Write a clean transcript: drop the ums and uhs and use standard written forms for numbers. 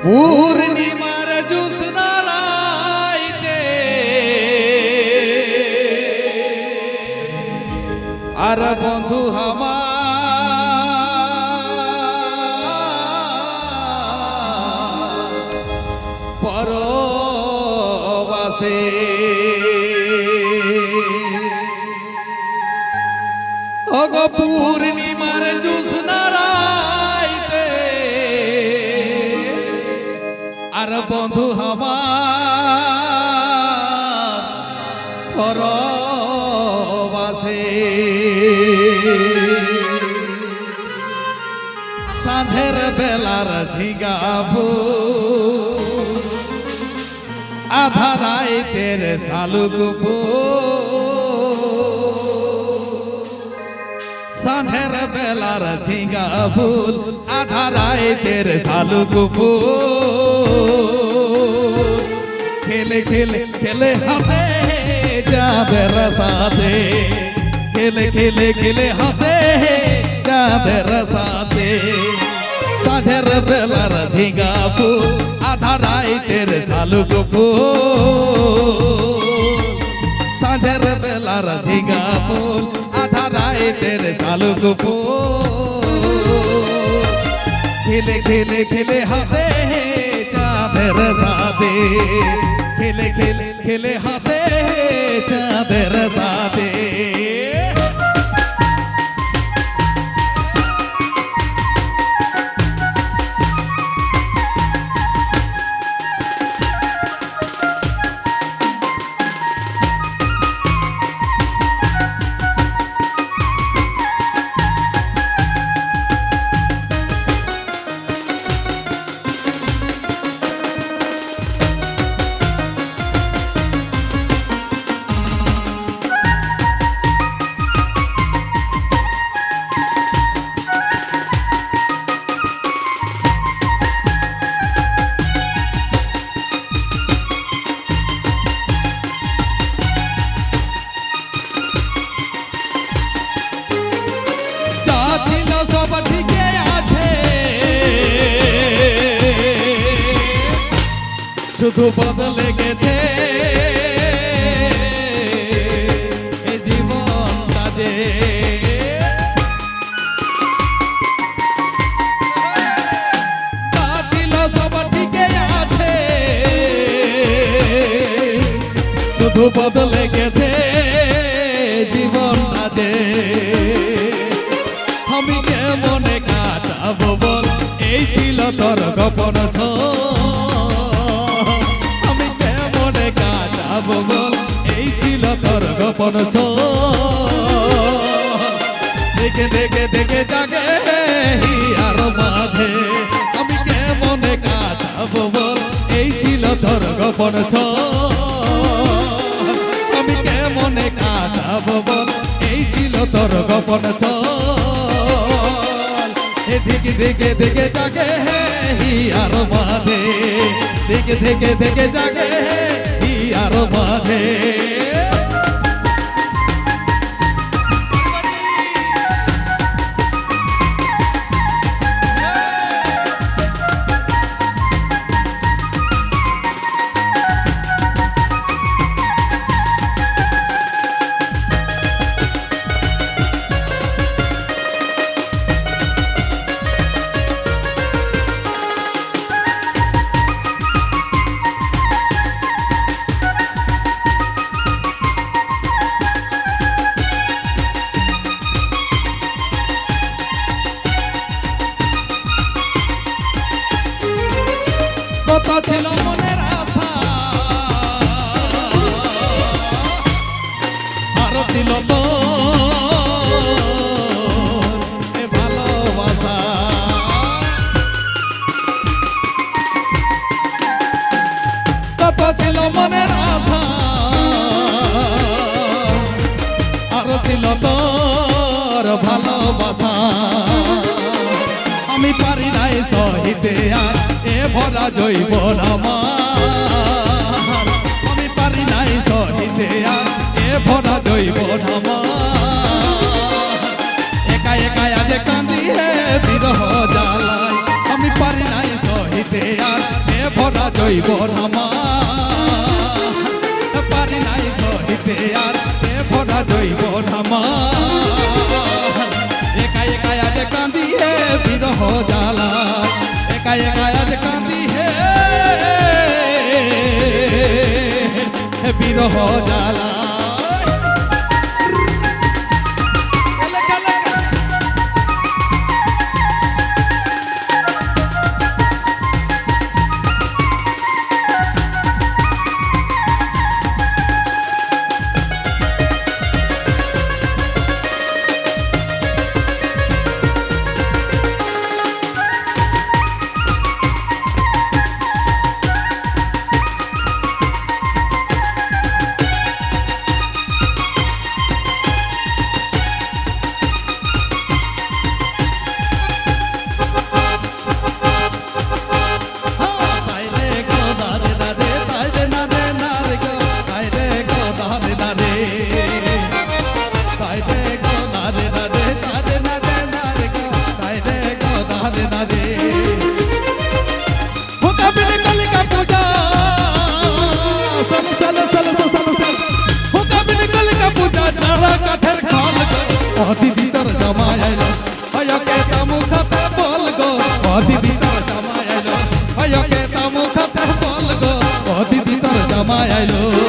পূর্ণিমার জ্যোৎস্না রাইতে আর বন্ধু আমার পরবাসে ওগো পূর্ণিমার জ্যোৎস্না রাইতে আর বন্ধু আমার পরবাসে সাঁঝের বেলার ঝিগাবো আধা রাইতের শালুকবো সাঁঝের বেলার ঝিঙ্গা ফুল আধা রাইতের শালুক ফুল খেলে খেলে খেলে হাসে চাঁদের সাথে খেলে খেলে খেলে হাসে চাঁদের সাথে সাঁঝের বেলার ঝিঙ্গা ফুল আধা রাইতের শালুক ফুল সাঁঝের বেলার ঝিঙ্গা ফুল আধা রাইতের শালুক ফুল খেলে খেলে খেলে হাসে চাঁদের সাথে খেলে খেলে খেলে হাসে চাঁদের সাথে শুধু বদলে গেছে এই জীবনটা যে ছিল সব ঠিকই আছে শুধু বদলে গেছে জীবনটা যে আমি কেমনে কাটাবো বল এই ছিল তোর গোপন বল এই ছিল তোর গোপন দেখে দেখে দেখে জাগে আর মাঝে আমি কেমনে কাটাবো বল এই ছিল তোর গোপন আমি কেমনে কাটাবো বল এই ছিল তোর গোপন এদিকে দেখে দেখে জাগে আর মাঝে দেখে দেখে দেখে জাগে আর মাঝে কত ছিল মনের আশা আরো ছিল তো ভালোবাসা কত ছিল মনের আশা আরো ছিল তোর ভালোবাসা আমি পারি নাই সহিতে আর ভরা জৈবন আমার আমি পারি নাই সহিতে আর ভরা জৈবন আমার একা একা আজ কান্দি হে বিরহ জ্বালায় আমি পারি নাই সহিতে সহিতে আর এ ভরা জৈব আমার পারি নাই সহিতে আর এ ভরা জৈব আমার একা একা আজ কান্দি হে বিরহ জ্বালা একা একা আজ কান্দি হে বিরহ জ্বালা দিদি তোর জামাই আইলো আয়কে তামু খাতে বল গো ও দিদি তোর জামাই আইলো আয়কে তামু খাতে বল গো ও দিদি তোর জামাই আইলো